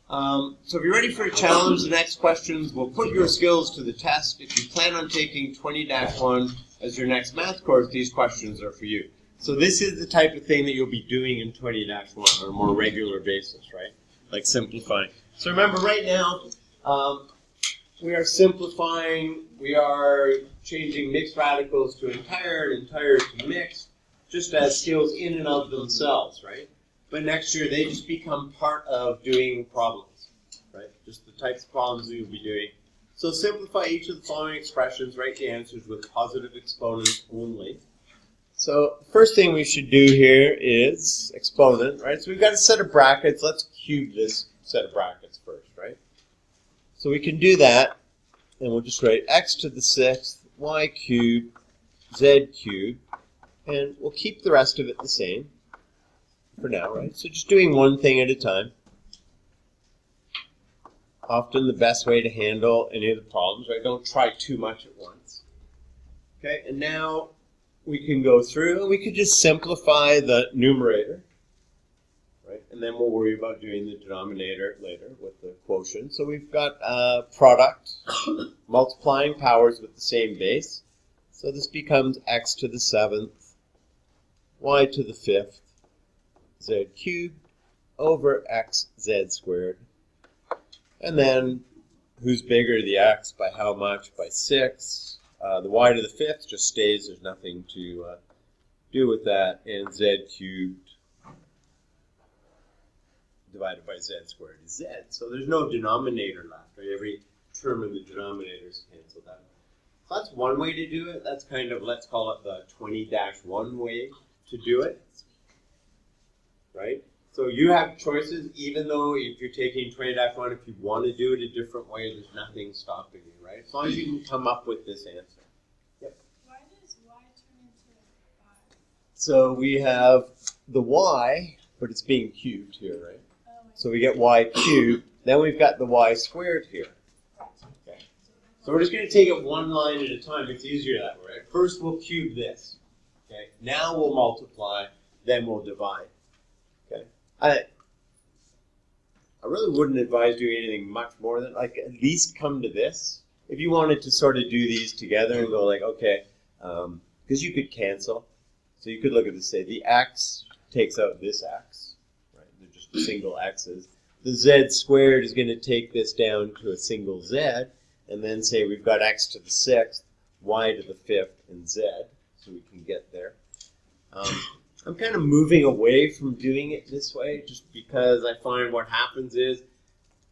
So if you're ready for a challenge, the next questions will put your skills to the test. If you plan on taking 20-1 as your next math course, these questions are for you. So this is the type of thing that you'll be doing in 20-1 on a more regular basis, right? Like simplifying. So remember, right now, we are simplifying. We are changing mixed radicals to entire and entire to mixed, just as skills in and of themselves, right? But next year, they just become part of doing problems, right? Just the types of problems we will be doing. So simplify each of the following expressions, write the answers with positive exponents only. So the first thing we should do here is exponent, right? So we've got a set of brackets. Let's cube this set of brackets first, right? So we can do that, and we'll just write x to the 6th, y cubed, z cubed, and we'll keep the rest of it the same for now, right? So just doing one thing at a time. Often the best way to handle any of the problems, right? Don't try too much at once. Okay, and now we can go through and we could just simplify the numerator, right? And then we'll worry about doing the denominator later with the quotient. So we've got product, multiplying powers with the same base. So this becomes x to the 7th, y to the 5th, z cubed over x z squared. And then who's bigger, the x by how much? By 6. The y to the 5th just stays. There's nothing to do with that. And z cubed divided by z squared is z. So there's no denominator left, right? Every term in the denominator is canceled out. So that's one way to do it. That's kind of, let's call it the 20-1 way to do it, right? So you have choices, even though if you're taking 20-1, if you want to do it a different way, there's nothing stopping you, right? As long as you can come up with this answer. Yep. Why does y turn into 5? So we have the y, but it's being cubed here, right? Oh, So we get y cubed. Then we've got the y squared here. Okay. So we're just going to take it one line at a time. It's easier that way, right? First we'll cube this. Okay. Now we'll multiply. Then we'll divide. Okay. I really wouldn't advise doing anything much more than, like, at least come to this. If you wanted to sort of do these together and go like, okay, because you could cancel. So you could look at this, say the x takes out this x, right? They're just single x's. The z squared is going to take this down to a single z, and then say we've got x to the 6th, y to the 5th, and z, so we can get there. I'm kind of moving away from doing it this way just because I find what happens is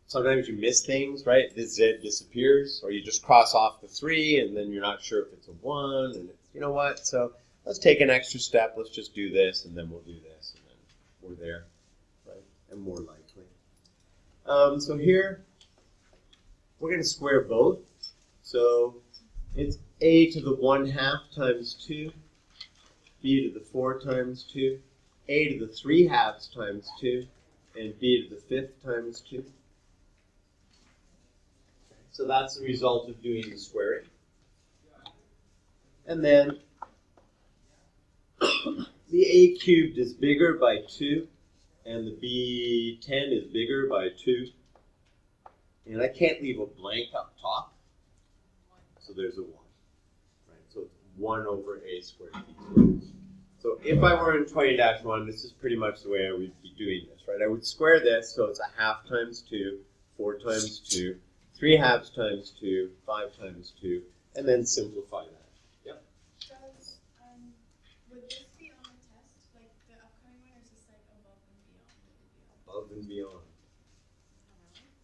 sometimes you miss things, right? This z disappears, or you just cross off the 3 and then you're not sure if it's a 1, and it's, you know what? So let's take an extra step. Let's just do this, and then we'll do this, and then we're there, right? And more likely. So here we're going to square both. So it's a to the 1/2 times 2. B to the 4 times 2, a to the 3/2 times 2, and b to the 5th times 2. So that's the result of doing the squaring. And then the a cubed is bigger by 2, and the b10 is bigger by 2. And I can't leave a blank up top, so there's a 1. Right? So it's 1 over a squared b squared. So if I were in 20-1, this is pretty much the way I would be doing this, right? I would square this, so it's 1/2 times 2, 4 times 2, 3/2 times 2, 5 times 2, and then simplify that. Yep. Would this be on the test, like the upcoming one, or is this like above and beyond? Above and beyond.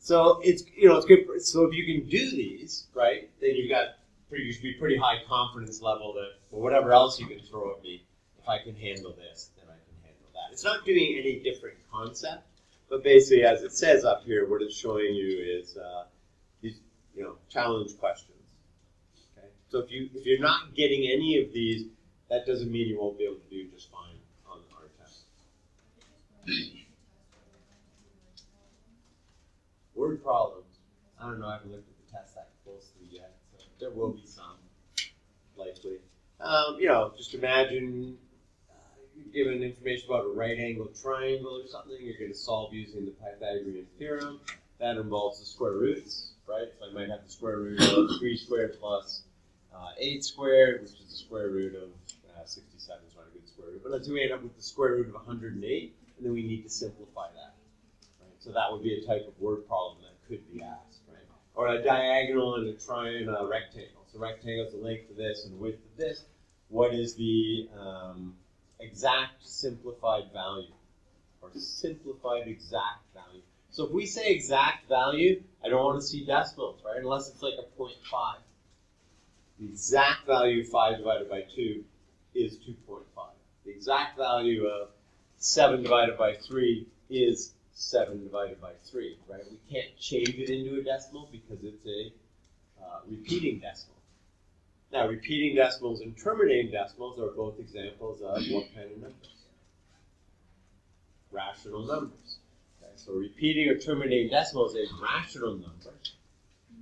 So it's, it's good. So if you can do these, right, then you should be pretty high confidence level that, well, whatever else you can throw at me, if I can handle this, then I can handle that. It's not doing any different concept, but basically, as it says up here, what it's showing you is these, challenge questions. Okay. So if you're not getting any of these, that doesn't mean you won't be able to do just fine on our test. Word problems. I don't know. I haven't looked at the test that closely yet, so there will be some, likely. Just imagine you're given information about a right angle triangle or something, you're going to solve using the Pythagorean theorem. That involves the square roots, right? So I might have the square root of 3 squared plus 8 squared, which is the square root of 67 is not a good square root. But let's say we end up with the square root of 108, and then we need to simplify that. Right? So that would be a type of word problem that could be asked, right? Or a diagonal and a triangle, a rectangle. So rectangle is the length of this and the width of this. What is the exact simplified value? Or simplified exact value? So if we say exact value, I don't want to see decimals, right? Unless it's like a 0.5. The exact value of 5 divided by 2 is 2.5. The exact value of 7 divided by 3 is 7 divided by 3, right? We can't change it into a decimal because it's a repeating decimal. Now, repeating decimals and terminating decimals are both examples of what kind of numbers? Rational numbers. Okay, so repeating or terminating decimal is a rational number,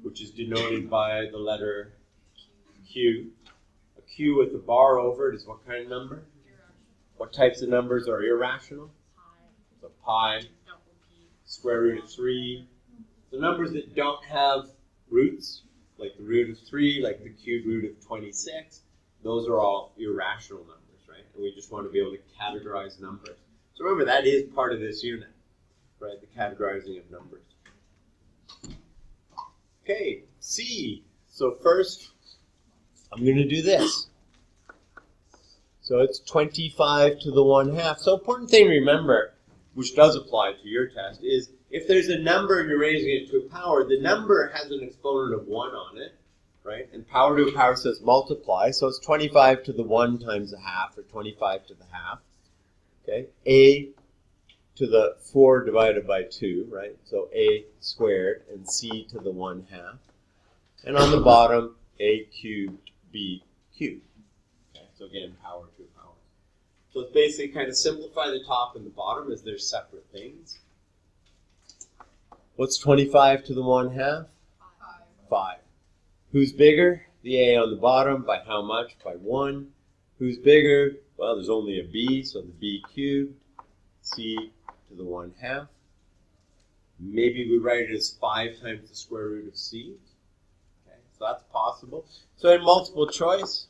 which is denoted by the letter Q. A Q with a bar over it is what kind of number? What types of numbers are irrational? So pi, square root of 3. The numbers that don't have roots, like the root of 3, like the cube root of 26, those are all irrational numbers, right? And we just want to be able to categorize numbers. So remember, that is part of this unit, right? The categorizing of numbers. Okay, C. So first, I'm going to do this. So it's 25 to the 1/2. So important thing to remember, which does apply to your test, is if there's a number and you're raising it to a power, the number has an exponent of 1 on it, right? And power to a power says multiply, so it's 25 to the 1 times a half, or 25 to the half. Okay, a to the 4 divided by 2, right? So a squared, and c to the 1/2. And on the bottom, a cubed, b cubed. Okay, so again, power to a power. So it's basically kind of simplify the top and the bottom as they're separate things. What's 25 to the 1/2? 5. Who's bigger? The a on the bottom. By how much? By 1. Who's bigger? Well, there's only a b, so the b cubed. C to the 1/2. Maybe we write it as 5 times the square root of c. Okay, so that's possible. So in multiple choice,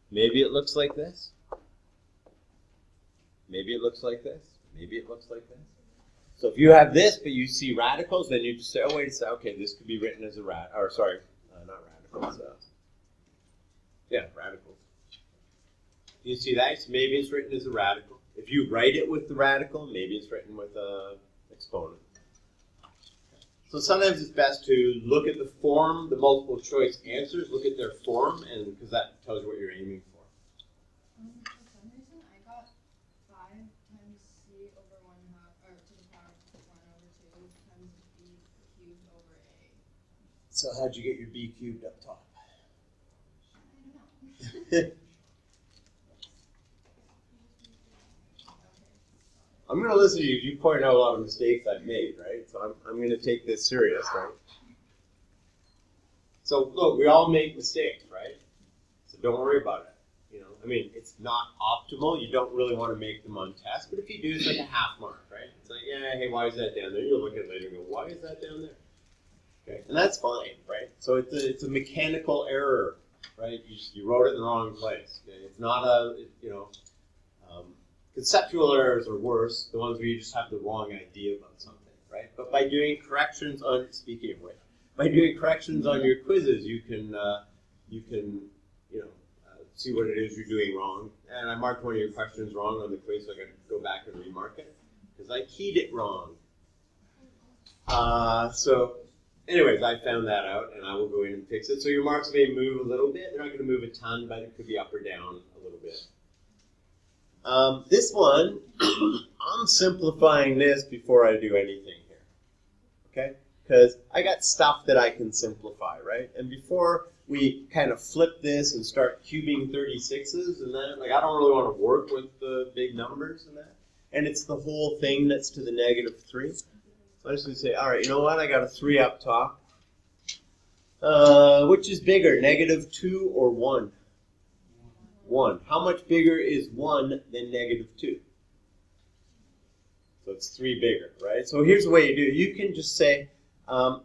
maybe it looks like this. Maybe it looks like this. Maybe it looks like this. So if you have this, but you see radicals, then you just say, oh, wait a second, okay, this could be written as a not radicals. Yeah, radicals. You see that? So maybe it's written as a radical. If you write it with the radical, maybe it's written with an exponent. So sometimes it's best to look at the form, the multiple choice answers, look at their form, and because that tells you what you're aiming for. For some reason, I got 5 times c over 1/2, or to the power of 1 over 2 times b cubed over a. So how'd you get your b cubed up top? I don't know. I'm going to listen to you. You point out a lot of mistakes I've made, right? So I'm going to take this serious, right? So look, we all make mistakes, right? So don't worry about it. You know, I mean, it's not optimal. You don't really want to make them on tests, but if you do, it's like a half mark, right? It's like, yeah, hey, why is that down there? You'll look at it later and go, why is that down there? Okay, and that's fine, right? So it's a mechanical error, right? You wrote it in the wrong place. Okay? It's not conceptual errors are worse, the ones where you just have the wrong idea about something, right? But by doing corrections on, speaking of which, by doing corrections on your quizzes, you can see what it is you're doing wrong. And I marked one of your questions wrong on the quiz, so I got to go back and remark it because I keyed it wrong. So, anyways, I found that out, and I will go in and fix it. So your marks may move a little bit. They're not going to move a ton, but it could be up or down a little bit. This one, I'm simplifying this before I do anything here, okay? Because I got stuff that I can simplify, right? And before we kind of flip this and start cubing 36s and that, like I don't really want to work with the big numbers and that. And it's the whole thing that's to the -3. So I'm just going to say, all right, you know what? I got a 3 up top. Which is bigger, -2 or 1? 1. How much bigger is 1 than negative 2? So it's 3 bigger, right? So here's the way you do it. You can just say,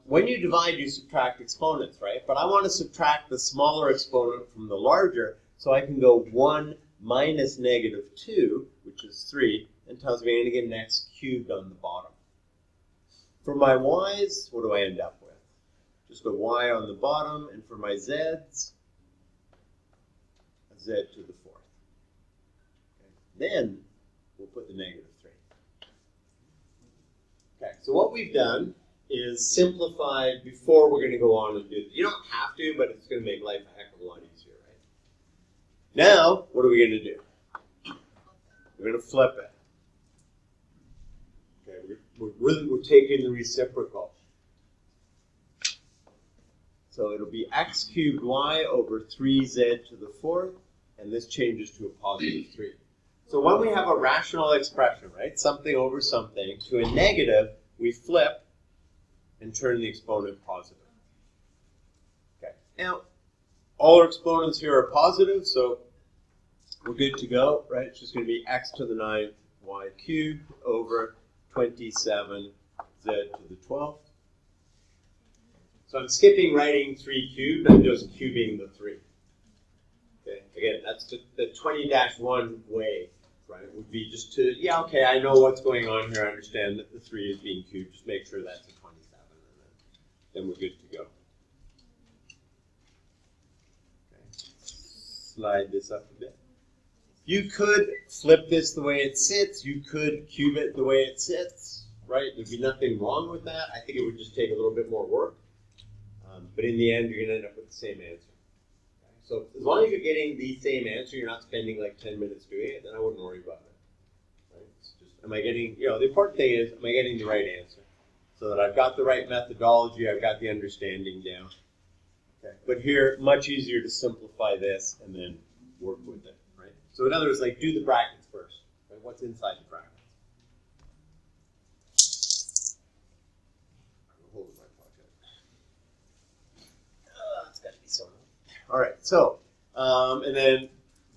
when you divide, you subtract exponents, right? But I want to subtract the smaller exponent from the larger, so I can go 1 minus negative 2, which is 3, and tells me I'm going to get an x cubed on the bottom. For my y's, what do I end up with? Just a y on the bottom, and for my z's, a z to the 4th. Okay. Then we'll put the negative 3. Okay, so what we've done is simplified before we're going to go on and do it. You don't have to, but it's going to make life a heck of a lot easier, right? Now, what are we going to do? We're going to flip it. Okay, we're taking the reciprocal. So it'll be x cubed y over 3z to the 4th, and this changes to a positive 3. So when we have a rational expression, right, something over something, to a negative, we flip and turn the exponent positive. Okay. Now, all our exponents here are positive, so we're good to go, right? It's just going to be x to the 9th y cubed over 27 z to the 12th. So I'm skipping writing 3 cubed, I'm just cubing the 3. Okay, again, that's the 20-1 way, right? Would be just to, yeah, okay, I know what's going on here, I understand that the 3 is being cubed, just make sure that's a 27, and then we're good to go. Okay. Slide this up a bit. You could flip this the way it sits, you could cube it the way it sits, right? There'd be nothing wrong with that. I think it would just take a little bit more work. But in the end, you're going to end up with the same answer. Okay? So as long as you're getting the same answer, you're not spending like 10 minutes doing it, then I wouldn't worry about it. Right? It's just, am I getting, the important thing is, am I getting the right answer? So that I've got the right methodology, I've got the understanding down. Okay? But here, much easier to simplify this and then work with it. Right? So in other words, like do the brackets first. Right? What's inside the brackets? All right, so, and then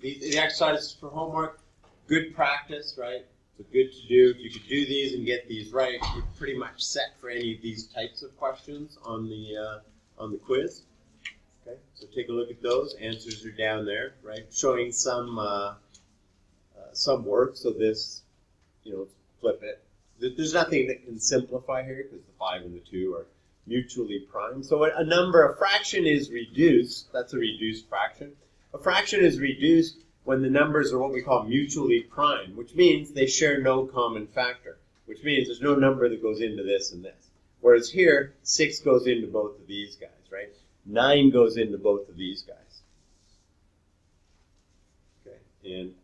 the exercises for homework, good practice, right? So good to do. If you could do these and get these right, you're pretty much set for any of these types of questions on the quiz. Okay, so take a look at those. Answers are down there, right? Showing some work. So this, flip it. There's nothing that can simplify here because the 5 and the 2 are mutually prime. So a fraction is reduced. That's a reduced fraction. A fraction is reduced when the numbers are what we call mutually prime, which means they share no common factor, which means there's no number that goes into this and this. Whereas here, 6 goes into both of these guys, right? 9 goes into both of these guys. Okay, and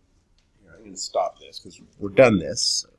here, I'm going to stop this because we're done this. So.